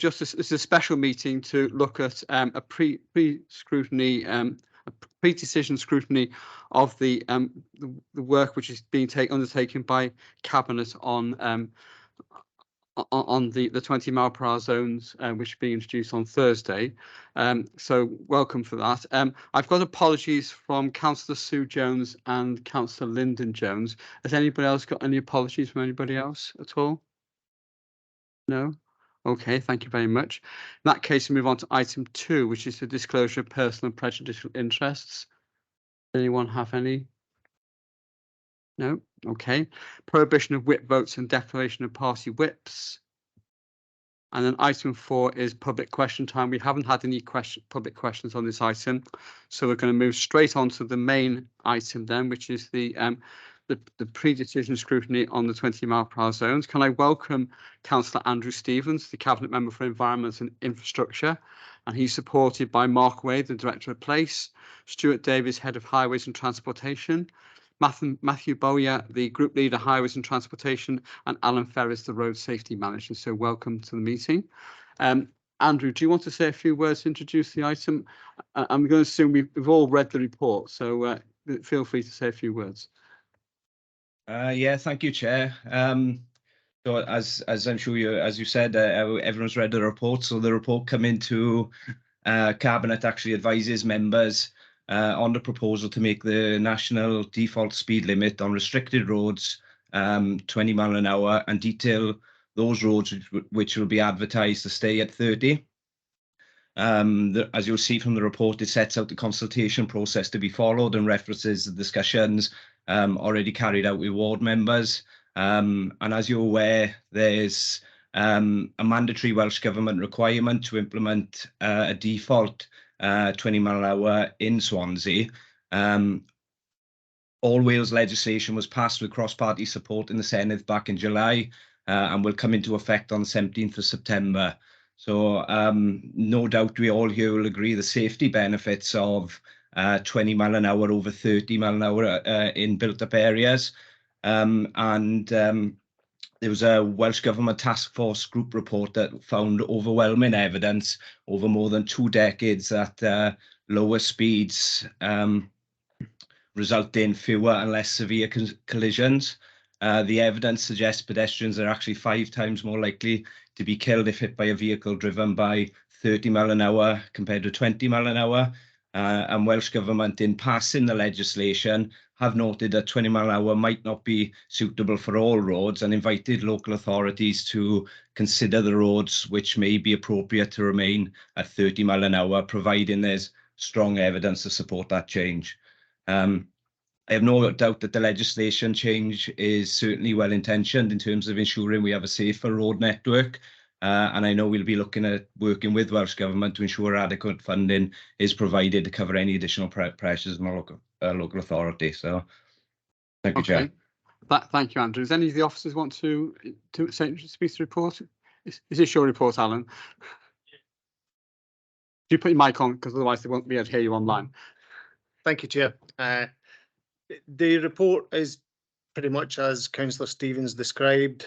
it's a special meeting to look at a pre-scrutiny, a pre-decision scrutiny of the work which is being undertaken by Cabinet on the 20-mile-per-hour zones, which are being introduced on Thursday. So welcome for that. I've got apologies from Councillor Sue Jones and Councillor Lyndon Jones. Has anybody else got any apologies from anybody else at all? No? Okay, thank you very much. In that case, we move on to item 2, which is the disclosure of personal and prejudicial interests. Does anyone have any? No? Okay. Prohibition of whip votes and declaration of party whips. And then item 4 is public question time. We haven't had any public questions on this item, so we're going to move straight on to the main item then, which is the pre-decision scrutiny on the 20-mile-per-hour zones. Can I welcome Councillor Andrew Stevens, the Cabinet Member for Environment and Infrastructure, and he's supported by Mark Wade, the Director of Place, Stuart Davies, Head of Highways and Transportation, Matthew Bowyer, the Group Leader, Highways and Transportation, and Alan Ferris, the Road Safety Manager. So welcome to the meeting. Andrew, do you want to say a few words to introduce the item? I'm going to assume we've all read the report, so feel free to say a few words. Yeah, thank you, Chair. So as I'm sure you said, everyone's read the report. So the report come into Cabinet actually advises members on the proposal to make the national default speed limit on restricted roads 20 mile an hour and detail those roads which will be advertised to stay at 30. As you'll see from the report, it sets out the consultation process to be followed and references the discussions already carried out with ward members. And as you're aware, there's a mandatory Welsh Government requirement to implement a default 20 mile an hour in Swansea. All Wales legislation was passed with cross-party support in the Senedd back in July and will come into effect on the 17th of September. So no doubt we all here will agree the safety benefits of 20 mile an hour over 30 mile an hour in built-up areas. There was a Welsh Government Task Force group report that found overwhelming evidence over more than 2 decades that lower speeds result in fewer and less severe collisions. The evidence suggests pedestrians are actually 5 times more likely to be killed if hit by a vehicle driven by 30 mile an hour compared to 20 mile an hour. And Welsh Government, in passing the legislation, have noted that 20 mile an hour might not be suitable for all roads and invited local authorities to consider the roads which may be appropriate to remain at 30 mile an hour, providing there's strong evidence to support that change. I have no doubt that the legislation change is certainly well-intentioned in terms of ensuring we have a safer road network. And I know we'll be looking at working with Welsh Government to ensure adequate funding is provided to cover any additional pressures on our local authority. So, thank you, Chair. Thank you, Andrew. Does any of the officers want to speak to the report? Is this your report, Alan? Do you put your mic on, because otherwise they won't be able to hear you online. Thank you, Chair. The report is pretty much as Councillor Stevens described.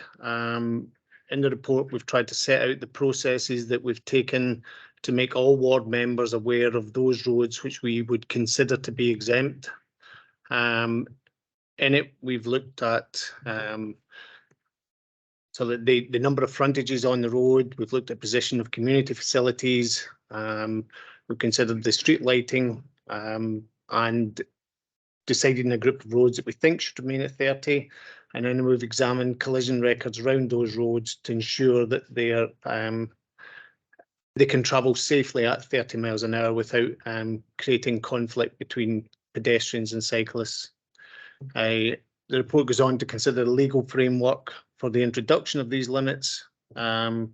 In the report, we've tried to set out the processes that we've taken to make all ward members aware of those roads which we would consider to be exempt. In it, we've looked at so that the number of frontages on the road. We've looked at position of community facilities. We've considered the street lighting and deciding a group of roads that we think should remain at 30. And then we've examined collision records around those roads to ensure that they can travel safely at 30 miles an hour without creating conflict between pedestrians and cyclists. The report goes on to consider the legal framework for the introduction of these limits and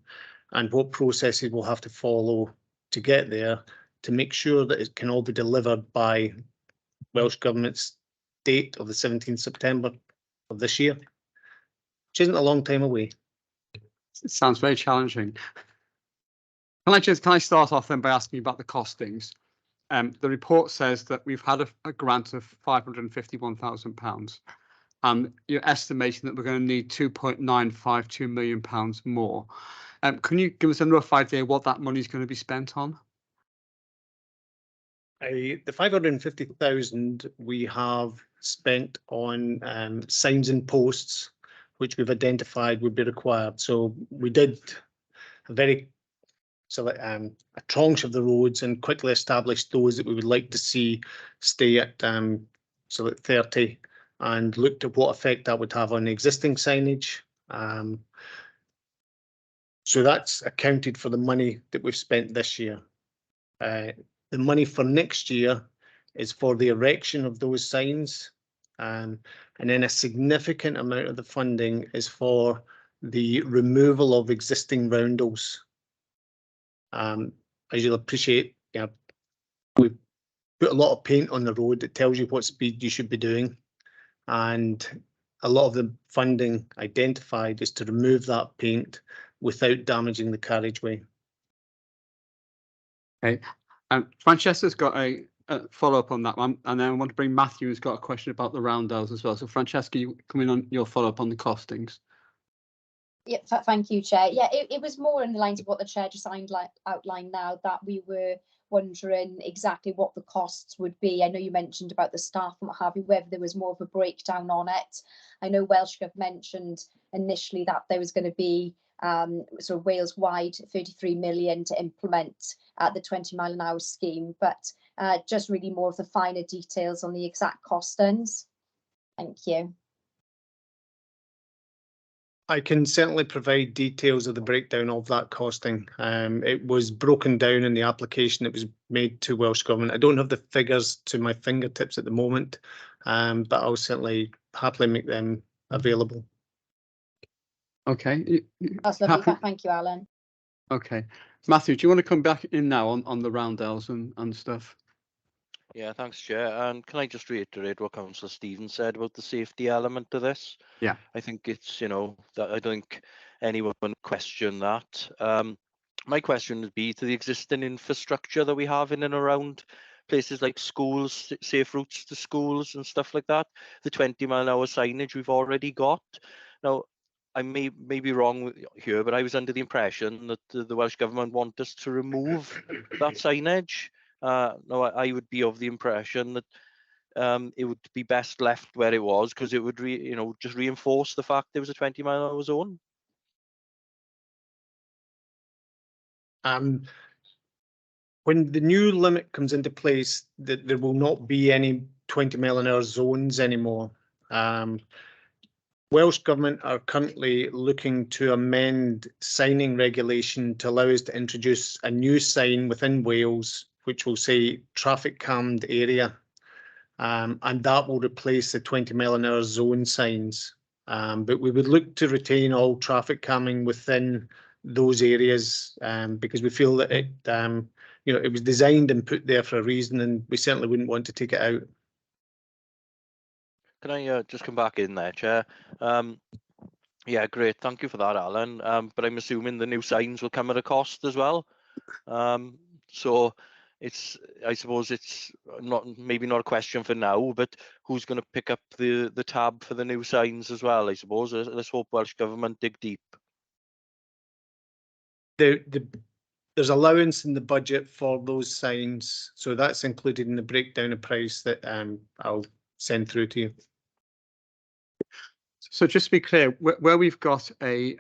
what processes we'll have to follow to get there to make sure that it can all be delivered by Welsh Government's date of the 17th September of this year, which isn't a long time away. It sounds very challenging. Can I start off then by asking you about the costings? The report says that we've had a grant of £551,000, and you're estimating that we're going to need £2.952 million more. Can you give us a rough idea what that money is going to be spent on? The 550,000 we have spent on signs and posts, which we've identified would be required. So we did a tranche of the roads and quickly established those that we would like to see stay at 30, and looked at what effect that would have on the existing signage. So that's accounted for the money that we've spent this year. The money for next year is for the erection of those signs, and then a significant amount of the funding is for the removal of existing roundels. As you'll appreciate, we put a lot of paint on the road that tells you what speed you should be doing, and a lot of the funding identified is to remove that paint without damaging the carriageway. Okay. Francesca's got a follow-up on that one, and then I want to bring Matthew, who's got a question about the roundels as well. So Francesca, you come in on your follow-up on the costings. Yeah, thank you, Chair. Yeah, it was more in the lines of what the Chair just outlined now, that we were wondering exactly what the costs would be. I know you mentioned about the staff and what have you, whether there was more of a breakdown on it. I know Welsh Gov mentioned initially that there was going to be sort of Wales-wide 33 million to implement the 20 mile an hour scheme, but just really more of the finer details on the exact costings. Thank you. I can certainly provide details of the breakdown of that costing. It was broken down in the application that was made to Welsh Government. I don't have the figures to my fingertips at the moment, but I'll certainly happily make them available. Okay. That's lovely. Thank you, Alan. Okay. Matthew, do you want to come back in now on the roundels and stuff? Yeah, thanks, Chair. And can I just reiterate what Councillor Stevens said about the safety element to this? Yeah. I think it's, that I don't think anyone would question that. My question would be to the existing infrastructure that we have in and around places like schools, safe routes to schools and stuff like that. The 20 mile an hour signage we've already got. Now, I may be wrong here, but I was under the impression that the Welsh Government want us to remove that signage. No, I would be of the impression that it would be best left where it was, because it would just reinforce the fact there was a 20 mile an hour zone. When the new limit comes into place, there will not be any 20 mile an hour zones anymore. Welsh Government are currently looking to amend signing regulation to allow us to introduce a new sign within Wales, which will say traffic calmed area. And that will replace the 20 mile an hour zone signs. But we would look to retain all traffic calming within those areas, because we feel that it was designed and put there for a reason, and we certainly wouldn't want to take it out. Can I just come back in there, Chair? Yeah, great. Thank you for that, Alan. But I'm assuming the new signs will come at a cost as well. So I suppose it's maybe not a question for now, but who's going to pick up the tab for the new signs as well? I suppose let's hope Welsh Government dig deep. There's allowance in the budget for those signs, so that's included in the breakdown of price that I'll send through to you. So just to be clear, where we've got a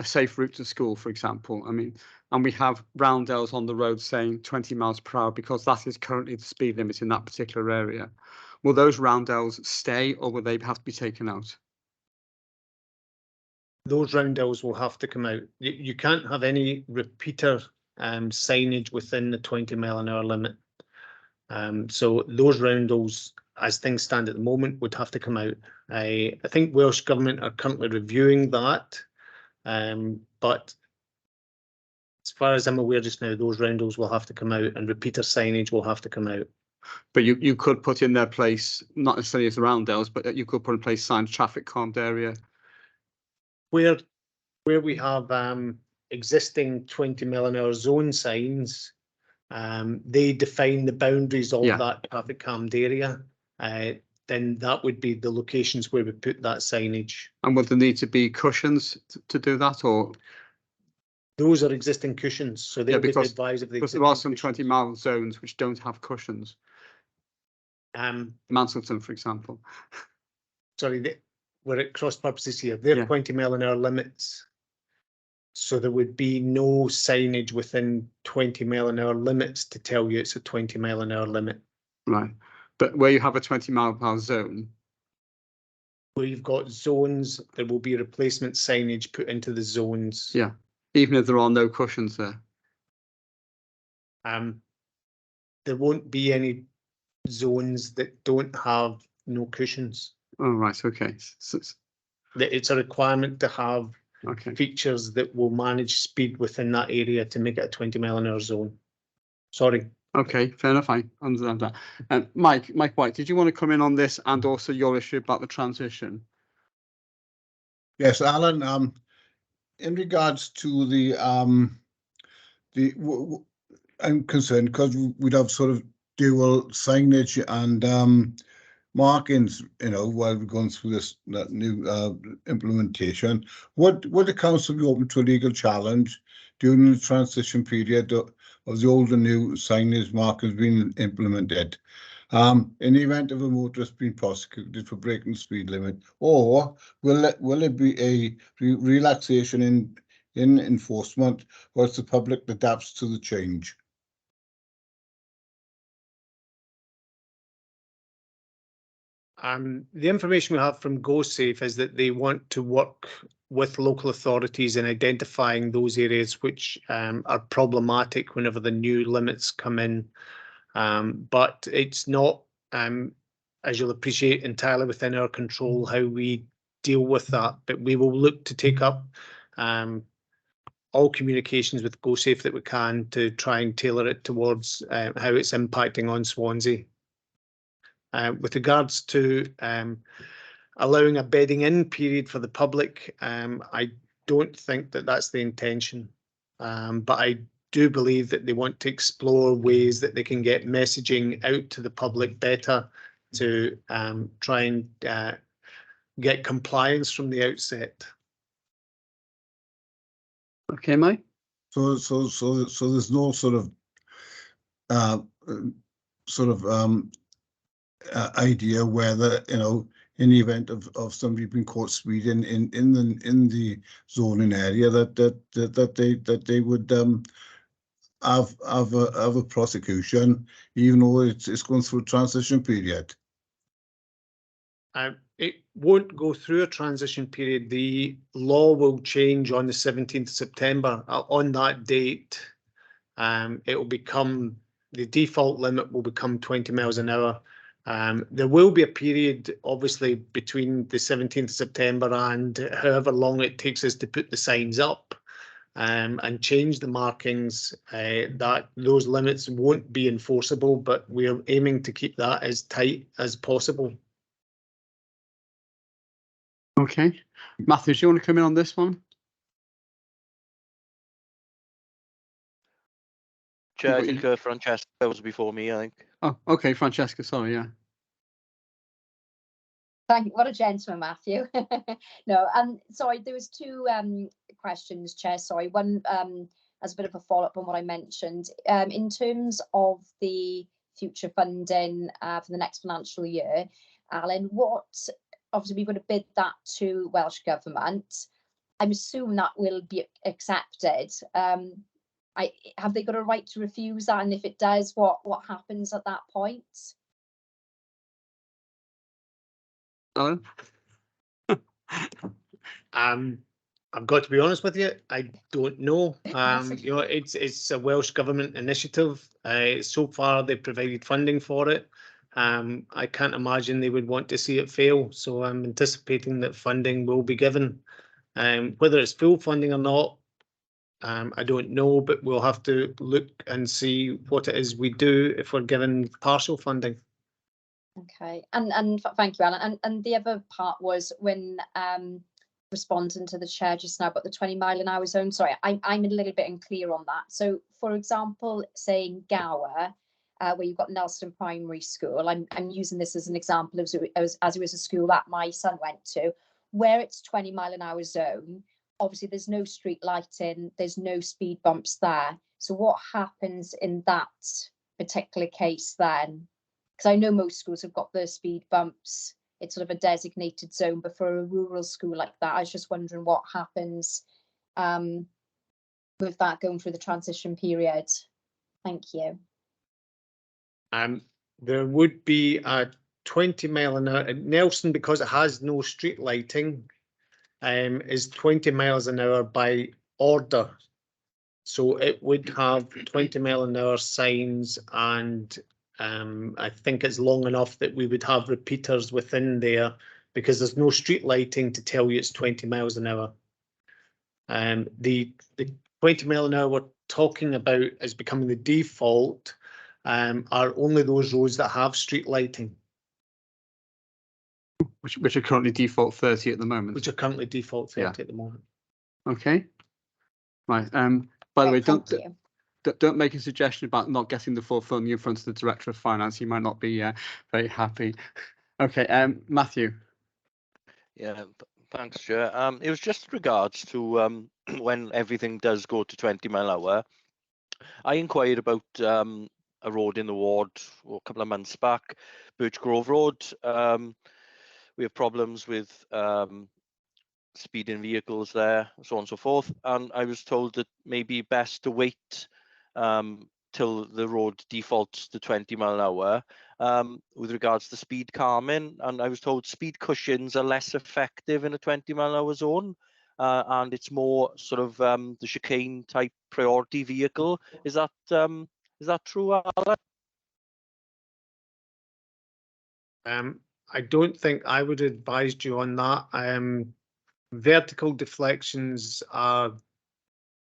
safe route to school, for example, and we have roundels on the road saying 20 miles per hour because that is currently the speed limit in that particular area, will those roundels stay or will they have to be taken out? Those roundels will have to come out. You can't have any repeater signage within the 20 mile an hour limit. So those roundels, as things stand at the moment, would have to come out. I think Welsh Government are currently reviewing that, but as far as I'm aware just now, those roundels will have to come out and repeater signage will have to come out. But you could put in their place, not necessarily as the roundels, but you could put in place signs, traffic calmed area. Where we have existing 20 mile an hour zone signs, they define the boundaries of that traffic calmed area. Then that would be the locations where we put that signage. And would there need to be cushions to do that, or? Those are existing cushions, so they'll be advised of the because there are some 20-mile zones which don't have cushions. Mansleton, for example. Sorry, we're at cross purposes here. They're 20-mile-an-hour limits. So there would be no signage within 20-mile-an-hour limits to tell you it's a 20-mile-an-hour limit. Right. But where you have a 20-mile-per-hour zone, where you've got zones, there will be replacement signage put into the zones. Yeah, even if there are no cushions there. There won't be any zones that don't have no cushions. Oh, right. Okay. So it's a requirement to have features that will manage speed within that area to make it a 20-mile-an-hour zone. Sorry. Okay, fair enough. I understand that. Mike White, did you want to come in on this and also your issue about the transition? Yes, Alan. In regards to I'm concerned because we'd have sort of dual signage and markings, while we're going through that new implementation. Would the council be open to a legal challenge during the transition period of the old and new signage markings being implemented? In the event of a motorist being prosecuted for breaking the speed limit, or will it be a relaxation in enforcement whilst the public adapts to the change? The information we have from GoSafe is that they want to work with local authorities in identifying those areas which are problematic whenever the new limits come in. But it's not, as you'll appreciate, entirely within our control how we deal with that. But we will look to take up all communications with GoSafe that we can to try and tailor it towards how it's impacting on Swansea. With regards to allowing a bedding in period for the public, I don't think that that's the intention, but I do believe that they want to explore ways that they can get messaging out to the public better to try and get compliance from the outset. Okay, Mike. So there's no sort of idea whether, in the event of somebody being caught speeding in the zoning area that they would have a prosecution, even though it's going through a transition period. It won't go through a transition period. The law will change on the 17th of September. On that date, it will become, the default limit will become 20 miles an hour. There will be a period, obviously, between the 17th of September and however long it takes us to put the signs up and change the markings, that those limits won't be enforceable, but we are aiming to keep that as tight as possible. Okay. Matthew, do you want to come in on this one? Chair, I think Francesca was before me, I think. Oh, okay, Francesca, sorry, yeah. Thank you. What a gentleman, Matthew. No, sorry, there was two questions, Chair. Sorry, one as a bit of a follow-up on what I mentioned. In terms of the future funding for the next financial year, Alan, obviously we're going to bid that to Welsh Government. I'm assuming that will be accepted. Have they got a right to refuse that? And if it does, what happens at that point? Alan? I've got to be honest with you, I don't know. It's a Welsh Government initiative. So far they've provided funding for it. I can't imagine they would want to see it fail. So I'm anticipating that funding will be given. Whether it's full funding or not, I don't know, but we'll have to look and see what it is we do if we're given partial funding. Okay, and thank you, Alan. And the other part was when responding to the chair just now about the 20-mile-an-hour zone. Sorry, I'm a little bit unclear on that. So, for example, saying Gower, where you've got Nelson Primary School, I'm using this as an example as it was a school that my son went to, where it's 20-mile-an-hour zone. obviously there's no street lighting, there's no speed bumps there. So what happens in that particular case then? Because I know most schools have got the speed bumps, it's sort of a designated zone, but for a rural school like that, I was just wondering what happens with that going through the transition period. Thank you. There would be a 20 mile an hour. Nelson, because it has no street lighting, is 20 miles an hour by order. So it would have 20 mile an hour signs, and I think it's long enough that we would have repeaters within there, because there's no street lighting to tell you it's 20 miles an hour. The 20 mile an hour we're talking about as becoming the default are only those roads that have street lighting. Which are currently default 30 at the moment. Which are currently default 30 at the moment. Okay. Right. By the way, don't make a suggestion about not getting the full funding in front of the Director of Finance. He might not be very happy. Okay. Matthew. Yeah. Thanks, Chair. It was just regards to when everything does go to 20 mile an hour. I inquired about a road in the ward a couple of months back, Birch Grove Road. We have problems with speeding vehicles there, so on and so forth. And I was told that maybe best to wait till the road defaults to 20 mile an hour with regards to speed calming. And I was told speed cushions are less effective in a 20 mile an hour zone. And it's more sort of the chicane type priority vehicle. Is that true, Alan? I don't think I would have advised you on that. Vertical deflections are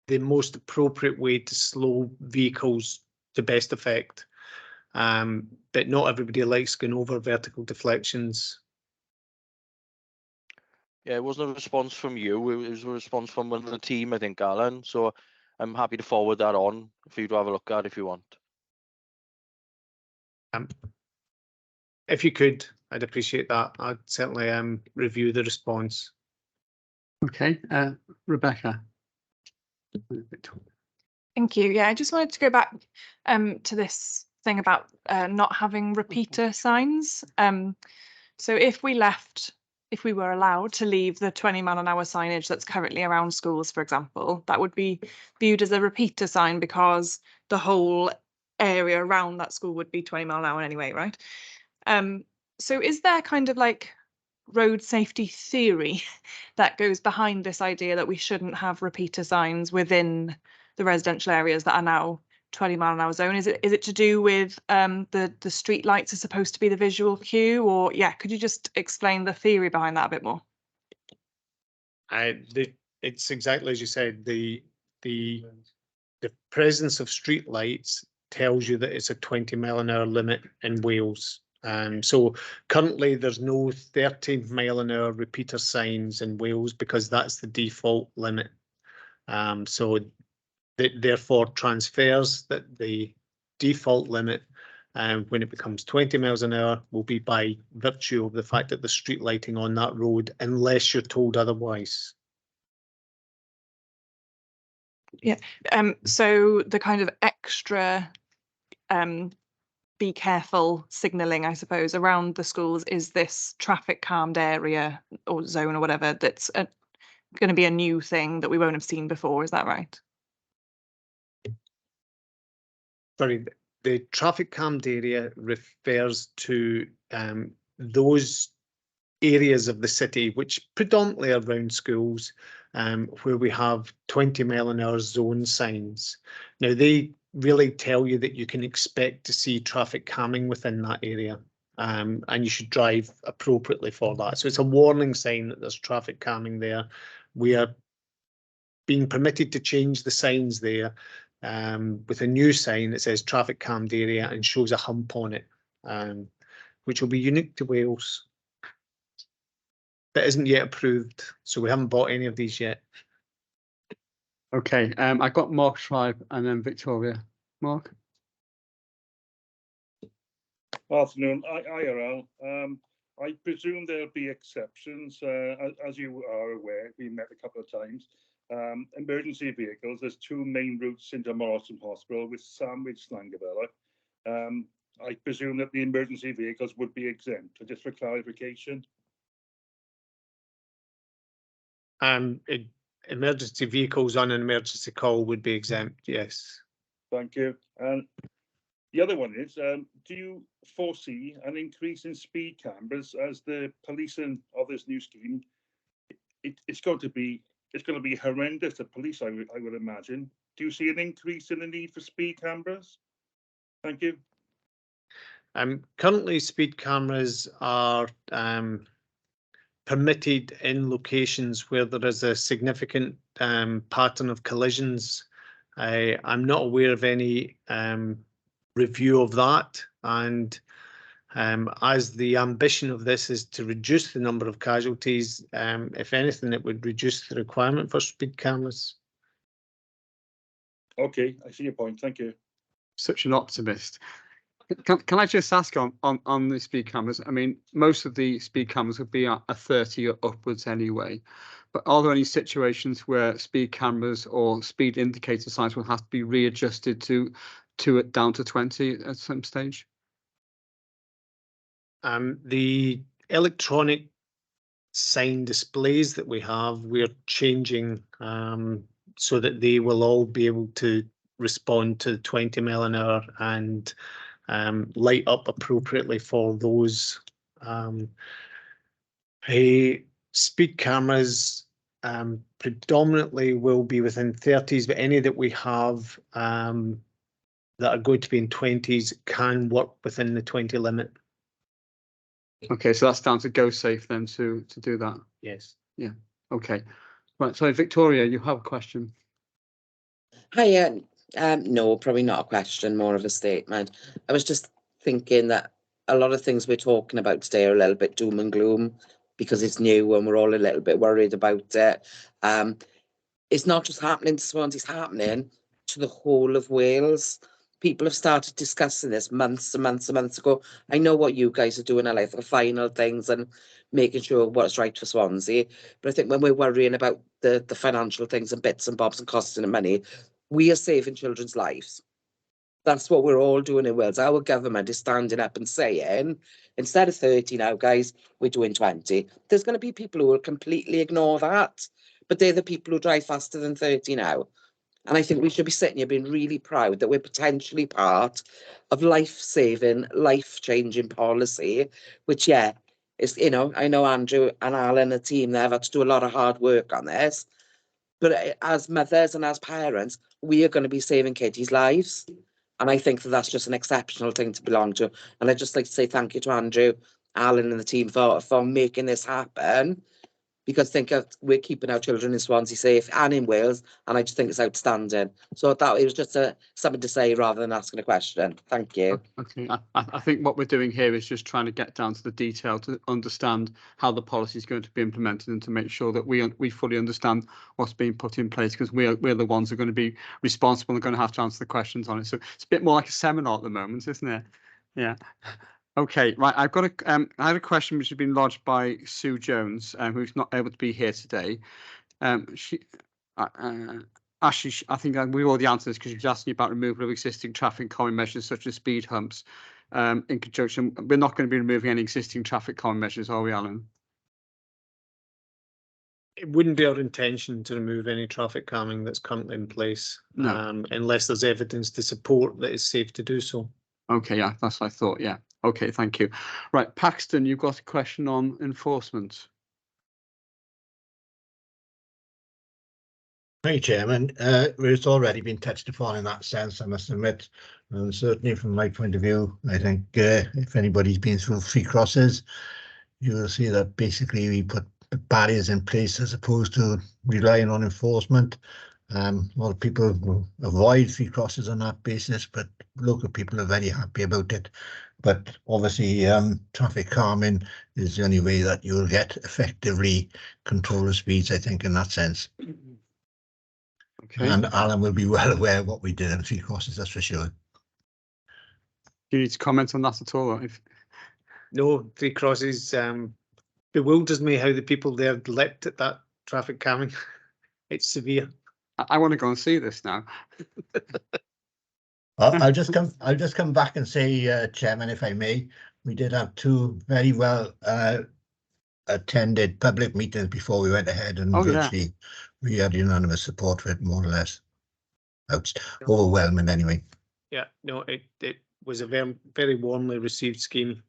the most appropriate way to slow vehicles to best effect. But not everybody likes going over vertical deflections. Yeah, it wasn't a response from you. It was a response from one of the team, I think, Alan. So I'm happy to forward that on for you to have a look at if you want. If you could, I'd appreciate that. I'd certainly review the response. Okay, Rebecca. Thank you. Yeah, I just wanted to go back to this thing about not having repeater signs. So if we were allowed to leave the 20 mile an hour signage that's currently around schools, for example, that would be viewed as a repeater sign because the whole area around that school would be 20 mile an hour anyway, right? So is there kind of like road safety theory that goes behind this idea that we shouldn't have repeater signs within the residential areas that are now 20 mile an hour zone? Is it to do with the street lights are supposed to be the visual cue, or yeah, could you just explain the theory behind that a bit more? It's exactly as you said. The presence of street lights tells you that it's a 20 mile an hour limit in Wales. So currently there's no 30 mile an hour repeater signs in Wales because that's the default limit. So that therefore transfers that the default limit when it becomes 20 miles an hour will be by virtue of the fact that the street lighting on that road, unless you're told otherwise. Yeah. So the kind of extra be careful signalling, I suppose, around the schools is this traffic calmed area or zone or whatever that's going to be a new thing that we won't have seen before. Is that right? Sorry, the traffic calmed area refers to those areas of the city which predominantly are around schools where we have 20 mile an hour zone signs. Now they really tell you that you can expect to see traffic calming within that area and you should drive appropriately for that. So it's a warning sign that there's traffic calming there. We are being permitted to change the signs there with a new sign that says traffic calmed area and shows a hump on it, which will be unique to Wales. That isn't yet approved, so we haven't bought any of these yet. Okay, I got Mark Tribe and then Victoria. Mark. Afternoon, IRL. I presume there'll be exceptions. As you are aware, we met a couple of times. Emergency vehicles, there's two main routes into Morrison Hospital with Sandwich, Llangefella. I presume that the emergency vehicles would be exempt, just for clarification. Emergency vehicles on an emergency call would be exempt, yes. Thank you. And the other one is, do you foresee an increase in speed cameras as the policing of this new scheme? It's going to be horrendous. The police, I would imagine. Do you see an increase in the need for speed cameras? Thank you. Currently, speed cameras are permitted in locations where there is a significant pattern of collisions. I'm not aware of any review of that, and as the ambition of this is to reduce the number of casualties, if anything, it would reduce the requirement for speed cameras. Okay, I see your point. Thank you. Such an optimist. Can I just ask on the speed cameras? I mean, most of the speed cameras would be at a 30 or upwards anyway. But are there any situations where speed cameras or speed indicator signs will have to be readjusted to it down to 20 at some stage? The electronic sign displays that we have, we're changing so that they will all be able to respond to 20 mile an hour and light up appropriately for those. Speed cameras predominantly will be within 30s, but any that we have that are going to be in 20s can work within the 20 limit. Okay, so that's down to GoSafe then to do that. Yes. Yeah. Okay. Right. So Victoria, you have a question. Hi. No, probably not a question, more of a statement. I was just thinking that a lot of things we're talking about today are a little bit doom and gloom because it's new and we're all a little bit worried about it. It's not just happening to Swansea, it's happening to the whole of Wales. People have started discussing this months and months and months ago. I know what you guys are doing, like the final things and making sure what's right for Swansea. But I think when we're worrying about the financial things and bits and bobs and costing of money, we are saving children's lives. That's what we're all doing in Wales. Our government is standing up and saying, instead of 30 now, guys, we're doing 20. There's going to be people who will completely ignore that, but they're the people who drive faster than 30 now. And I think we should be sitting here being really proud that we're potentially part of life-saving, life-changing policy, which, yeah, is, you know, I know Andrew and Alan and the team there have had to do a lot of hard work on this. But as mothers and as parents, we are going to be saving kids' lives. And I think that that's just an exceptional thing to belong to. And I'd just like to say thank you to Andrew, Alan and the team for making this happen. Because we're keeping our children in Swansea safe and in Wales. And I just think it's outstanding. So that it was just something to say rather than asking a question. Thank you. Okay, I think what we're doing here is just trying to get down to the detail to understand how the policy is going to be implemented and to make sure that we fully understand what's being put in place, because we're the ones who are going to be responsible and going to have to answer the questions on it. So it's a bit more like a seminar at the moment, isn't it? Yeah. Okay, right. I had a question which has been lodged by Sue Jones, who's not able to be here today. Actually, I think we already answered this because she's asking about removal of existing traffic calming measures such as speed humps. In conjunction, we're not going to be removing any existing traffic calming measures, are we, Alan? It wouldn't be our intention to remove any traffic calming that's currently in place, no. Unless there's evidence to support that it's safe to do so. Okay, yeah, that's what I thought. Yeah. Okay, thank you. Right, Paxton, you've got a question on enforcement. Thank you, Chairman. It's already been touched upon in that sense, I must admit. Certainly from my point of view, I think if anybody's been through 3 crosses, you will see that basically we put barriers in place as opposed to relying on enforcement. A lot of people will avoid 3 crosses on that basis, but local people are very happy about it. But obviously, traffic calming is the only way that you'll get effectively control of speeds, I think, in that sense. Okay. And Alan will be well aware of what we did in 3 crosses, that's for sure. Do you need to comment on that at all? No, Three Crosses bewilders me how the people there leapt at that traffic calming. It's severe. I want to go and see this now. I'll just come back and say, Chairman, if I may, we did have two very well attended public meetings before we went ahead, and Oh, yeah. virtually we had unanimous support for it, more or less. Overwhelming anyway. Yeah, no, it was a very warmly received scheme.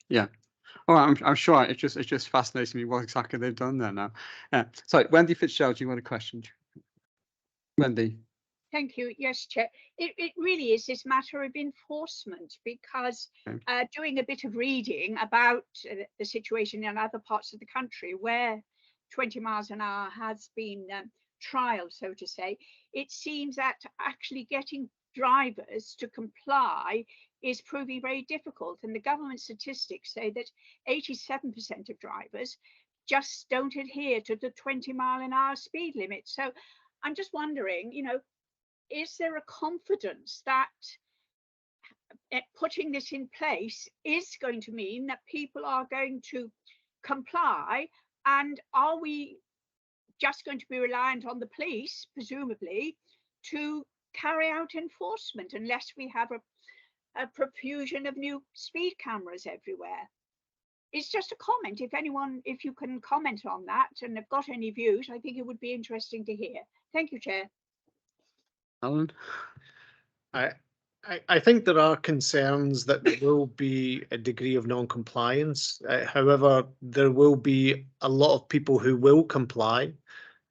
Yeah. Oh, I'm sure it just fascinates me what exactly they've done there now. Sorry, Wendy Fitzgerald, do you want a question? Wendy. Thank you. Yes, Chair. It really is this matter of enforcement, because Okay. doing a bit of reading about the situation in other parts of the country where 20 miles an hour has been trialed, so to say, it seems that actually getting drivers to comply is proving very difficult. And the government statistics say that 87% of drivers just don't adhere to the 20 mile an hour speed limit. So I'm just wondering, you know, is there a confidence that putting this in place is going to mean that people are going to comply? And are we just going to be reliant on the police, presumably, to carry out enforcement unless we have a profusion of new speed cameras everywhere? It's just a comment. If you can comment on that and have got any views, I think it would be interesting to hear. Thank you, Chair. Alan? I think there are concerns that there will be a degree of non-compliance. However, there will be a lot of people who will comply,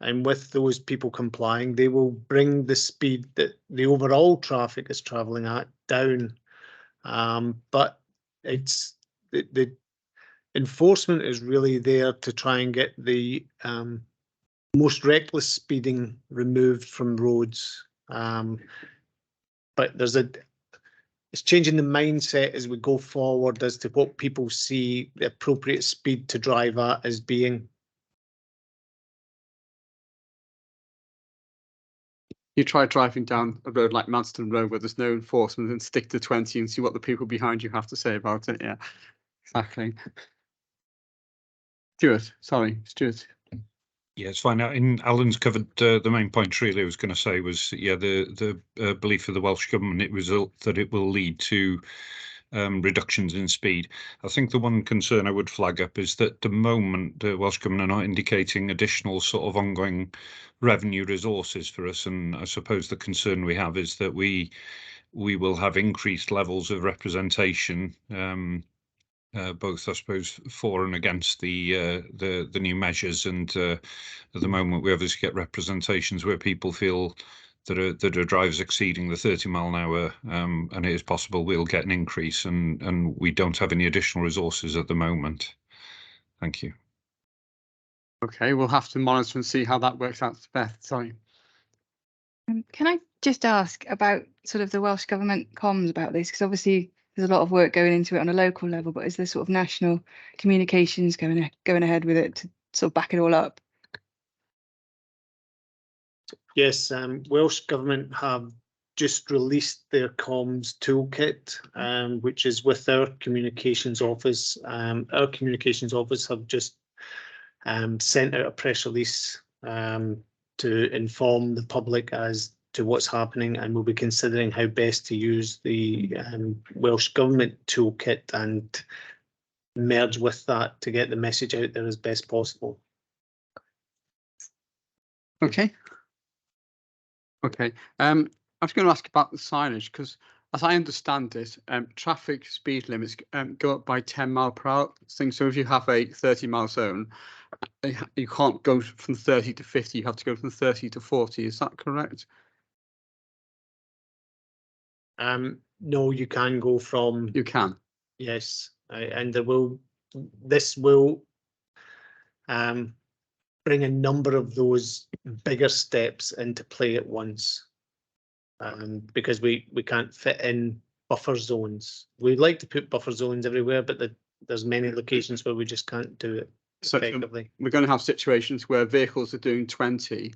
and with those people complying, they will bring the speed that the overall traffic is travelling at down. But it's the enforcement is really there to try and get the most reckless speeding removed from roads. But it's changing the mindset as we go forward as to what people see the appropriate speed to drive at as being. You try driving down a road like Manston Road where there's no enforcement and stick to 20 and see what the people behind you have to say about it. Yeah, exactly. Stuart. Yeah, it's fine. Alan's covered the main point. Really, I was going to say was, yeah, the belief of the Welsh government that it will lead to reductions in speed. I think the one concern I would flag up is that at the moment the Welsh government are not indicating additional sort of ongoing revenue resources for us, and I suppose the concern we have is that we will have increased levels of representation. Both, I suppose, for and against the new measures, and at the moment we obviously get representations where people feel that a driver's exceeding the 30 mile an hour, and it is possible we'll get an increase, and we don't have any additional resources at the moment. Thank you. Okay, we'll have to monitor and see how that works out. Beth, sorry. Can I just ask about sort of the Welsh Government comms about this? Because obviously there's a lot of work going into it on a local level, but is there sort of national communications going ahead with it to sort of back it all up? Yes, Welsh Government have just released their comms toolkit, which is with our communications office. Our communications office have just sent out a press release to inform the public as to what's happening, and we'll be considering how best to use the Welsh Government toolkit and merge with that to get the message out there as best possible. Okay. I was going to ask about the signage, because as I understand it, traffic speed limits go up by 10 mile per hour. So if you have a 30 mile zone, you can't go from 30 to 50, you have to go from 30 to 40. Is that correct? No, you can go from. You can. Yes, and this will bring a number of those bigger steps into play at once, because we can't fit in buffer zones. We'd like to put buffer zones everywhere, but there's many locations where we just can't do it effectively. We're going to have situations where vehicles are doing 20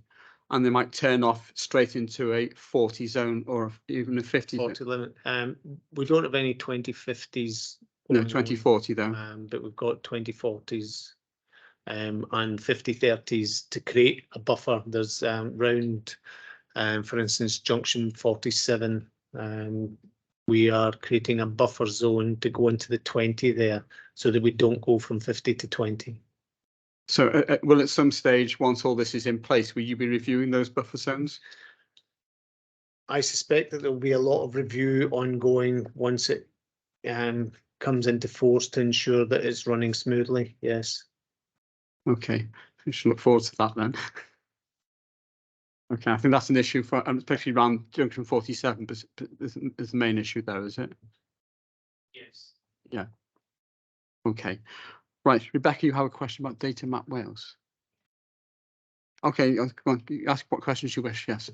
and they might turn off straight into a 40 zone or even a 50 40 zone. limit. We don't have any 2050s No, unknown. 2040 though. But we've got 2040s and 5030s to create a buffer. There's round, for instance, junction 47. We are creating a buffer zone to go into the 20 there, so that we don't go from 50 to 20. So will at some stage, once all this is in place, will you be reviewing those buffer zones? I suspect that there will be a lot of review ongoing once it comes into force to ensure that it's running smoothly. Yes. Okay, I should look forward to that then. Okay, I think that's an issue for, especially around junction 47, but is the main issue there, is it? Yes. Yeah. Okay. Right, Rebecca, you have a question about Data Map Wales. Okay, come on, ask what questions you wish. Yes.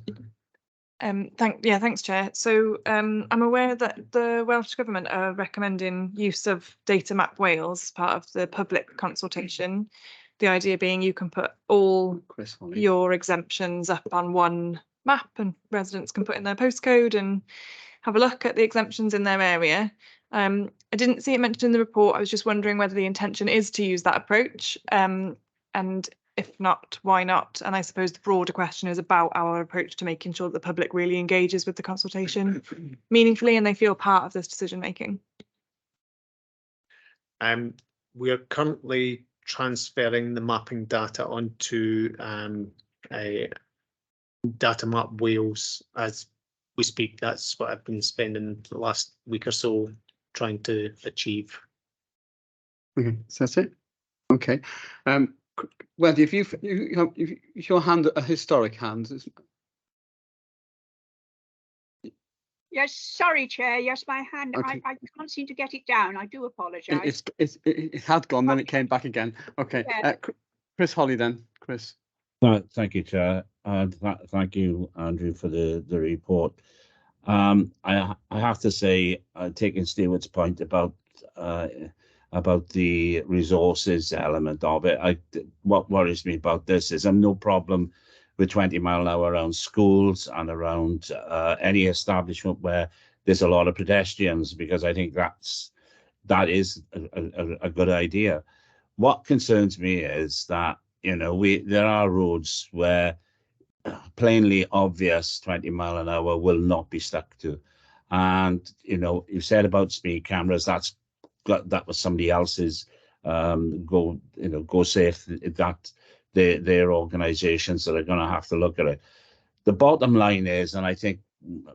Thanks, Chair. So I'm aware that the Welsh Government are recommending use of Data Map Wales as part of the public consultation. The idea being you can put all your exemptions up on one map and residents can put in their postcode and have a look at the exemptions in their area. I didn't see it mentioned in the report. I was just wondering whether the intention is to use that approach, and if not, why not? And I suppose the broader question is about our approach to making sure that the public really engages with the consultation meaningfully and they feel part of this decision making. We are currently transferring the mapping data onto a Data Map Wales as we speak. That's what I've been spending the last week or so trying to achieve. Okay, so that's it. Okay. Wendy, if your hand a historic hand. Yes, sorry, Chair. Yes, my hand. Okay. I can't seem to get it down. I do apologise. It had gone, then it came back again. Okay. Yeah. Chris Holly, then. Chris. Thank you, Chair, and thank you, Andrew, for the report. I have to say, taking Stuart's point about the resources element of it, what worries me about this is I'm no problem with 20 mile an hour around schools and around any establishment where there's a lot of pedestrians, because I think that is a good idea. What concerns me is that, you know, there are roads where plainly obvious 20 mile an hour will not be stuck to. And, you know, you said about speed cameras, that was somebody else's go safe, that their organizations that are going to have to look at it. The bottom line is, and I think,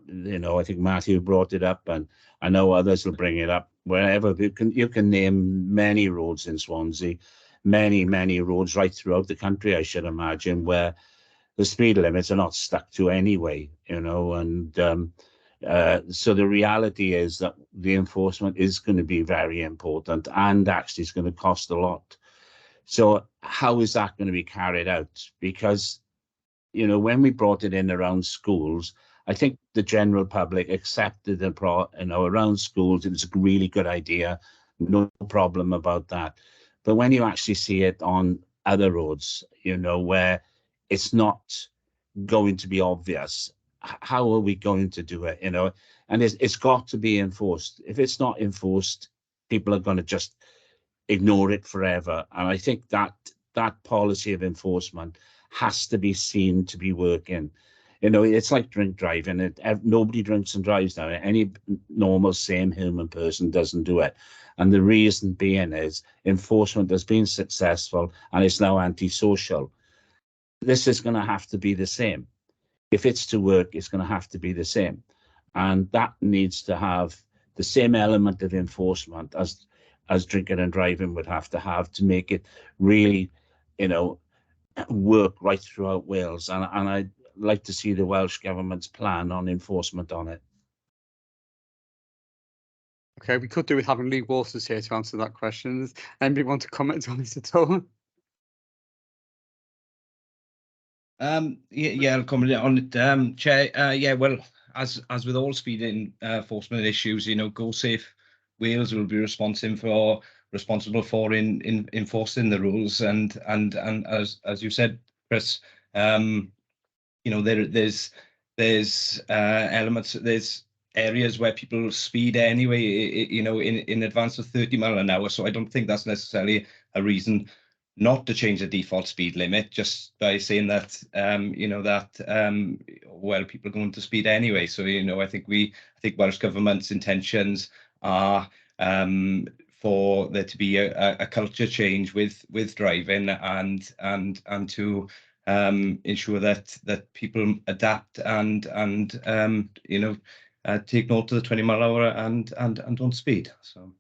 you know, I think Matthew brought it up, and I know others will bring it up, wherever you can name many roads in Swansea, many roads right throughout the country, I should imagine, where the speed limits are not stuck to anyway, you know, and so the reality is that the enforcement is going to be very important, and actually it's going to cost a lot. So how is that going to be carried out? Because, you know, when we brought it in around schools, I think the general public accepted around schools, it was a really good idea, no problem about that. But when you actually see it on other roads, you know, where it's not going to be obvious, how are we going to do it, you know? And it's got to be enforced. If it's not enforced, people are going to just ignore it forever. And I think that policy of enforcement has to be seen to be working. You know, it's like drink driving. Nobody drinks and drives now. Any normal, sane human person doesn't do it. And the reason being is enforcement has been successful and it's now antisocial. This is going to have to be the same. If it's to work, it's going to have to be the same. And that needs to have the same element of enforcement as drinking and driving would have to make it really, you know, work right throughout Wales. And I'd like to see the Welsh Government's plan on enforcement on it. Okay, we could do with having Lee Waters here to answer that question. Does anybody want to comment on it at all? Yeah, I'll comment on it, Chair. Yeah, well, as with all speed enforcement issues, you know, Go Safe Wales will be responsible for enforcing the rules, and as you said, Chris, you know, there's elements, there's areas where people speed anyway, you know, in advance of 30 mile an hour. So I don't think that's necessarily a reason not to change the default speed limit, just by saying that, you know, that, well, people are going to speed anyway. So, you know, I think Welsh Government's intentions are for there to be a culture change with driving and to ensure that people adapt and you know, take note of the 20 mile an hour and don't speed. So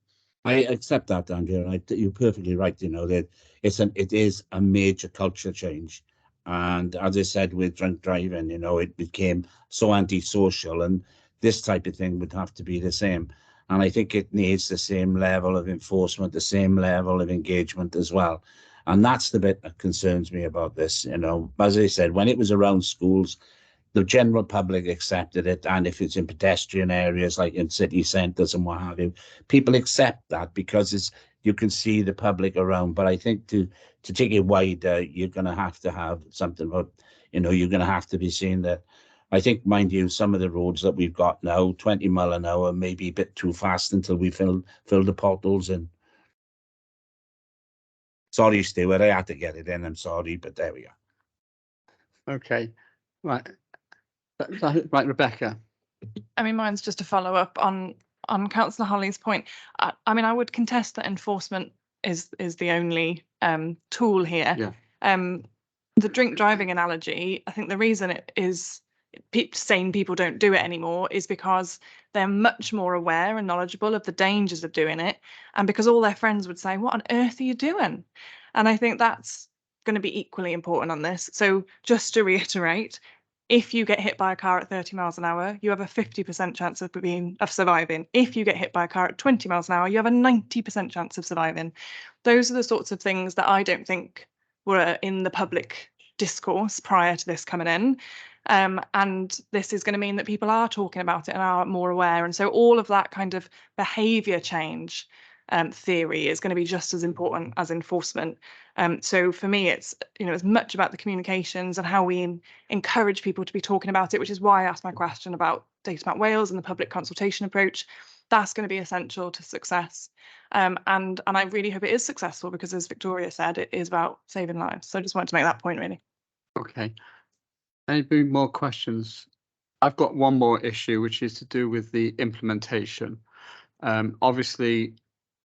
I accept that, Andrew. You're perfectly right. You know that it is a major culture change, and as I said with drunk driving, you know, it became so antisocial, and this type of thing would have to be the same. And I think it needs the same level of enforcement, the same level of engagement as well. And that's the bit that concerns me about this. You know, as I said, when it was around schools, the general public accepted it, and if it's in pedestrian areas like in city centres and what have you, people accept that because you can see the public around. But I think to take it wider, you're going to have something about, you know, you're going to have to be seeing that. I think, mind you, some of the roads that we've got now, 20 mile an hour, may be a bit too fast until we fill the potholes in. Sorry, Stuart, I had to get it in. I'm sorry, but there we are. Okay, right. Right, Rebecca. I mean, mine's just a follow up on Councillor Holly's point. I mean, I would contest that enforcement is the only tool here. Yeah. The drink driving analogy, I think the reason it is saying people don't do it anymore is because they're much more aware and knowledgeable of the dangers of doing it, and because all their friends would say, what on earth are you doing? And I think that's going to be equally important on this. So just to reiterate, if you get hit by a car at 30 miles an hour, you have a 50% chance of surviving. If you get hit by a car at 20 miles an hour, you have a 90% chance of surviving. Those are the sorts of things that I don't think were in the public discourse prior to this coming in. And this is going to mean that people are talking about it and are more aware. And so all of that kind of behaviour change theory is going to be just as important as enforcement. So for me, it's, you know, as much about the communications and how we encourage people to be talking about it, which is why I asked my question about Data Map Wales and the public consultation approach. That's going to be essential to success. And I really hope it is successful because, as Victoria said, it is about saving lives. So I just wanted to make that point, really. Okay. Any more questions? I've got one more issue, which is to do with the implementation. Obviously,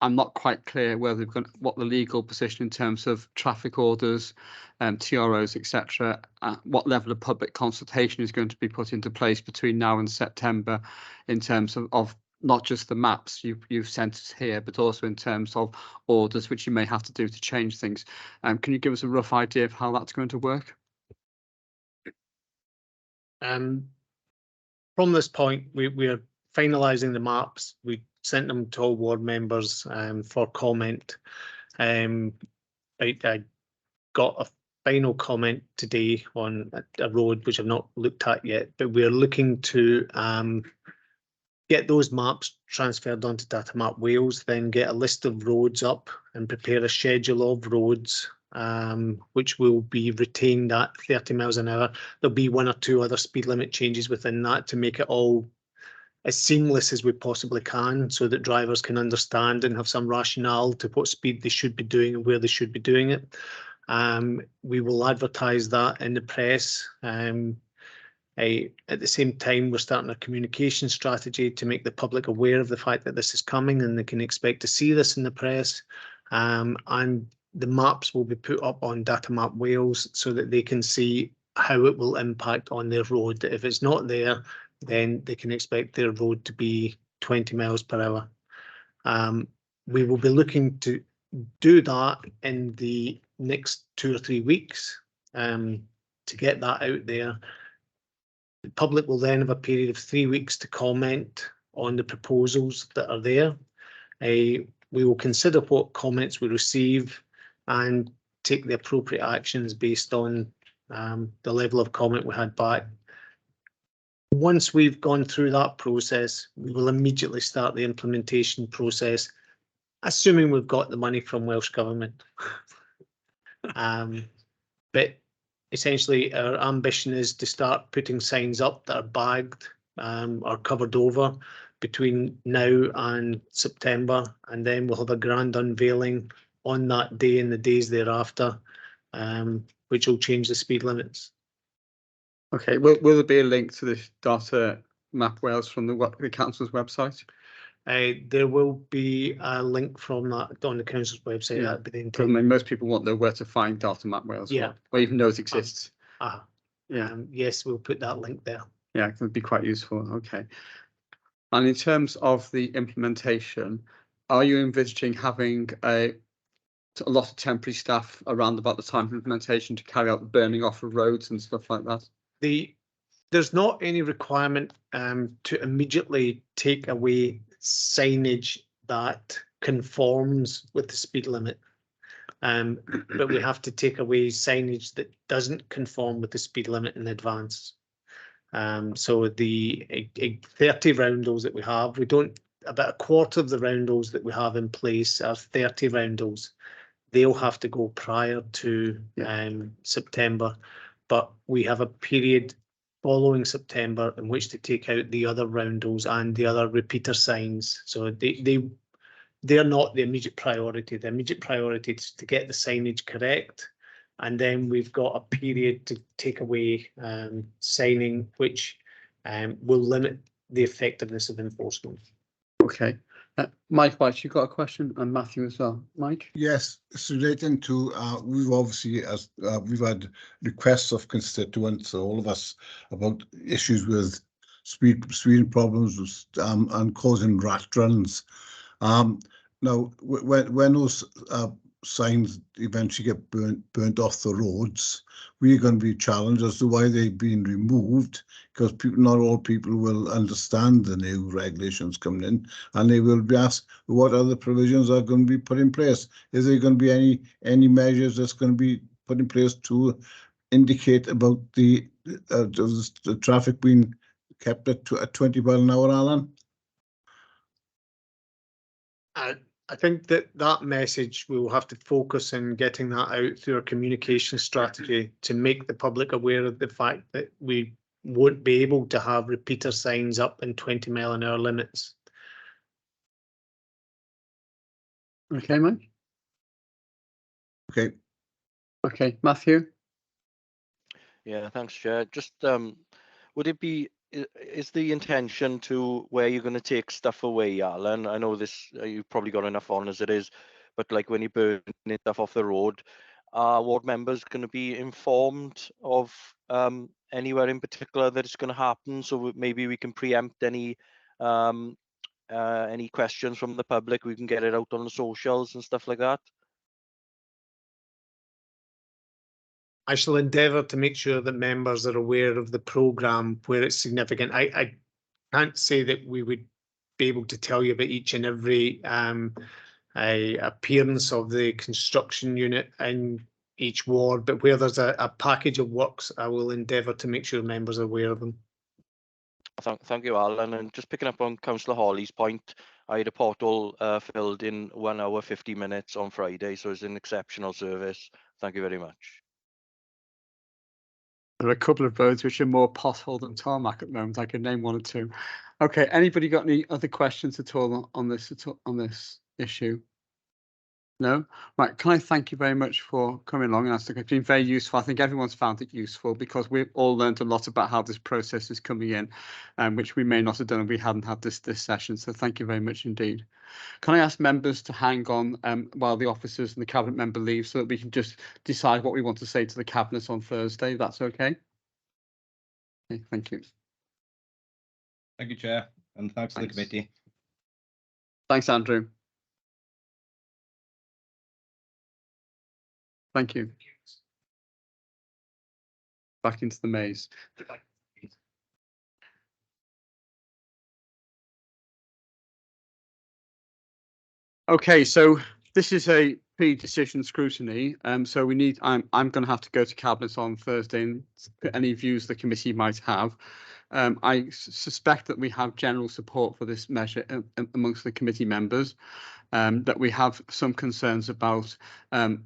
I'm not quite clear whether what the legal position in terms of traffic orders, TROs, etc. What level of public consultation is going to be put into place between now and September, in terms of not just the maps you've sent us here, but also in terms of orders which you may have to do to change things. Can you give us a rough idea of how that's going to work? From this point, we are finalising the maps. We sent them to all ward members for comment. I got a final comment today on a road which I've not looked at yet, but we're looking to get those maps transferred onto Data Map Wales, then get a list of roads up and prepare a schedule of roads which will be retained at 30 miles an hour. There'll be one or two other speed limit changes within that to make it all as seamless as we possibly can, so that drivers can understand and have some rationale to what speed they should be doing and where they should be doing it. We will advertise that in the press. At the same time, we're starting a communication strategy to make the public aware of the fact that this is coming and they can expect to see this in the press. And the maps will be put up on Data Map Wales so that they can see how it will impact on their road. If it's not there, then they can expect their road to be 20 miles per hour. We will be looking to do that in the next 2 or 3 weeks to get that out there. The public will then have a period of 3 weeks to comment on the proposals that are there. We will consider what comments we receive and take the appropriate actions based on the level of comment we had back. Once we've gone through that process, we will immediately start the implementation process, assuming we've got the money from Welsh Government. But essentially, our ambition is to start putting signs up that are bagged are covered over between now and September, and then we'll have a grand unveiling on that day and the days thereafter, which will change the speed limits. Okay, will there be a link to this data map Wales from the council's website? There will be a link from that on the council's website. Yeah, That'd be the because I intent. mean, most people want to know where to find data map Wales, Yeah. or even know it exists. Yeah. Yes, we'll put that link there. Yeah, it would be quite useful. Okay. And in terms of the implementation, are you envisaging having a lot of temporary staff around about the time of implementation to carry out the burning off of roads and stuff like that? There's not any requirement to immediately take away signage that conforms with the speed limit. But we have to take away signage that doesn't conform with the speed limit in advance. So the 30 roundels that we have, about a quarter of the roundels that we have in place are 30 roundels. They'll have to go prior to September, but we have a period following September in which to take out the other roundels and the other repeater signs. So they're not the immediate priority. The immediate priority is to get the signage correct, and then we've got a period to take away signing, which will limit the effectiveness of enforcement. Okay. Mike White, you've got a question, and Matthew as well. Mike? Yes, it's relating to, we've obviously, we've had requests of constituents, all of us, about issues with speed problems and causing rat runs. Now, when those signs eventually get burnt off the roads, we're going to be challenged as to why they've been removed, because not all people will understand the new regulations coming in, and they will be asked what other provisions are going to be put in place. Is there going to be any measures that's going to be put in place to indicate about the traffic being kept at 20 mile an hour, Alan? I think that message, we will have to focus on getting that out through our communication strategy to make the public aware of the fact that we won't be able to have repeater signs up in 20 mile an hour limits. Okay, Mike? Okay. Okay, Matthew? Yeah, thanks, Chair. Just would it be, is the intention to where you're going to take stuff away, Alan? I know this, you've probably got enough on as it is, but like when you burn stuff off the road, are ward members going to be informed of anywhere in particular that it's going to happen? So maybe we can preempt any questions from the public. We can get it out on the socials and stuff like that. I shall endeavour to make sure that members are aware of the programme where it's significant. I can't say that we would be able to tell you about each and every appearance of the construction unit in each ward, but where there's a package of works, I will endeavour to make sure members are aware of them. Thank you, Alan. And just picking up on Councillor Hawley's point, I had a portal filled in 1 hour 50 minutes on Friday, so it's an exceptional service. Thank you very much. There are a couple of roads which are more pothole than tarmac at the moment. I could name one or two. Okay, anybody got any other questions at all on this issue? No? Right, can I thank you very much for coming along, and I think it's been very useful. I think everyone's found it useful because we've all learned a lot about how this process is coming in, which we may not have done if we hadn't had this session. So thank you very much indeed. Can I ask members to hang on while the officers and the cabinet member leave, so that we can just decide what we want to say to the cabinet on Thursday? That's okay. Okay, thank you. Thank you, Chair, and thanks to the committee. Thanks, Andrew. Thank you. Back into the maze. Okay, so this is a pre-decision scrutiny. So we need. I'm going to have to go to cabinet on Thursday and put any views the committee might have. I suspect that we have general support for this measure amongst the committee members. That we have some concerns about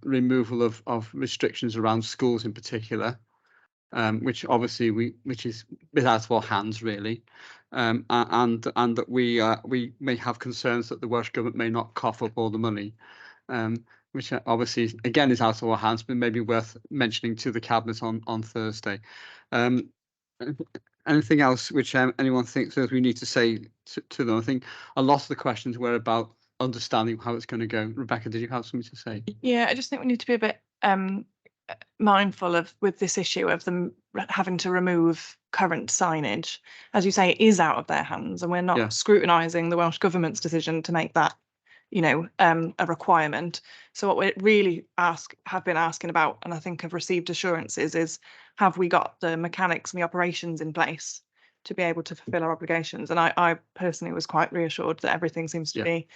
removal of restrictions around schools in particular, which obviously which is a bit out of our hands really. and that we may have concerns that the Welsh Government may not cough up all the money, which obviously again is out of our hands, but maybe worth mentioning to the Cabinet on Thursday. Anything else which anyone thinks that we need to say to them? I think a lot of the questions were about understanding how it's going to go. Rebecca, did you have something to say? Yeah, I just think we need to be a bit mindful of with this issue of them having to remove current signage. As you say, it is out of their hands, and we're not scrutinising the Welsh Government's decision to make that, you know, a requirement. So what we really have been asking about, and I think have received assurances, is have we got the mechanics and the operations in place to be able to fulfil our obligations? And I personally was quite reassured that everything seems to be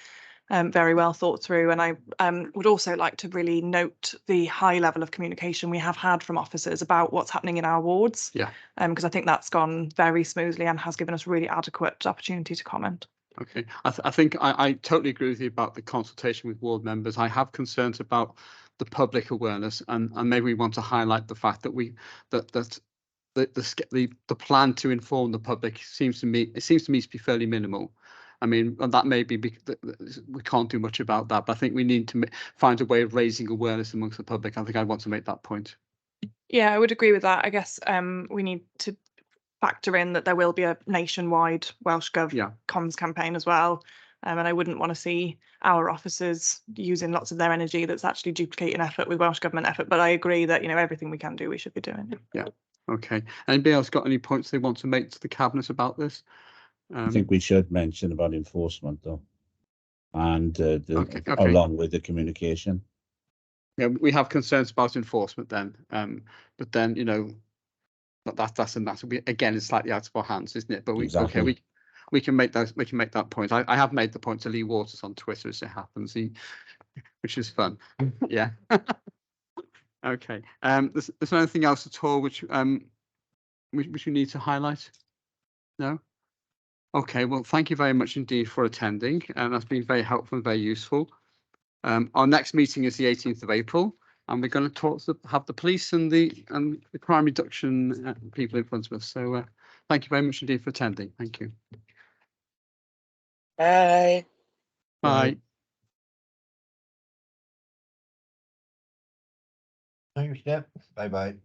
very well thought through. And I would also like to really note the high level of communication we have had from officers about what's happening in our wards. Yeah. Because I think that's gone very smoothly and has given us really adequate opportunity to comment. Okay, I think I totally agree with you about the consultation with ward members. I have concerns about the public awareness, and maybe we want to highlight the fact that the plan to inform the public seems to me to be fairly minimal. I mean, and that may be we can't do much about that, but I think we need to find a way of raising awareness amongst the public. I think I want to make that point. Yeah, I would agree with that. I guess we need to factor in that there will be a nationwide Welsh Gov comms campaign as well. And I wouldn't want to see our officers using lots of their energy that's actually duplicating effort with Welsh Government effort. But I agree that, you know, everything we can do, we should be doing. Yeah. Okay. Anybody else got any points they want to make to the Cabinet about this? I think we should mention about enforcement though, and along with the communication. Yeah, we have concerns about enforcement then, but then, you know, that's a matter. Again, it's slightly out of our hands, isn't it? But we can make that point. I have made the point to Lee Waters on Twitter as it happens, which is fun. Yeah. Okay. There's anything else at all which we need to highlight? No. Okay. Well, thank you very much indeed for attending, and that's been very helpful and very useful. Our next meeting is the 18th of April. And we're going to have the police and the crime reduction people in front of us. So thank you very much indeed for attending. Thank you. Bye. Bye. Thanks, Steph. Bye-bye.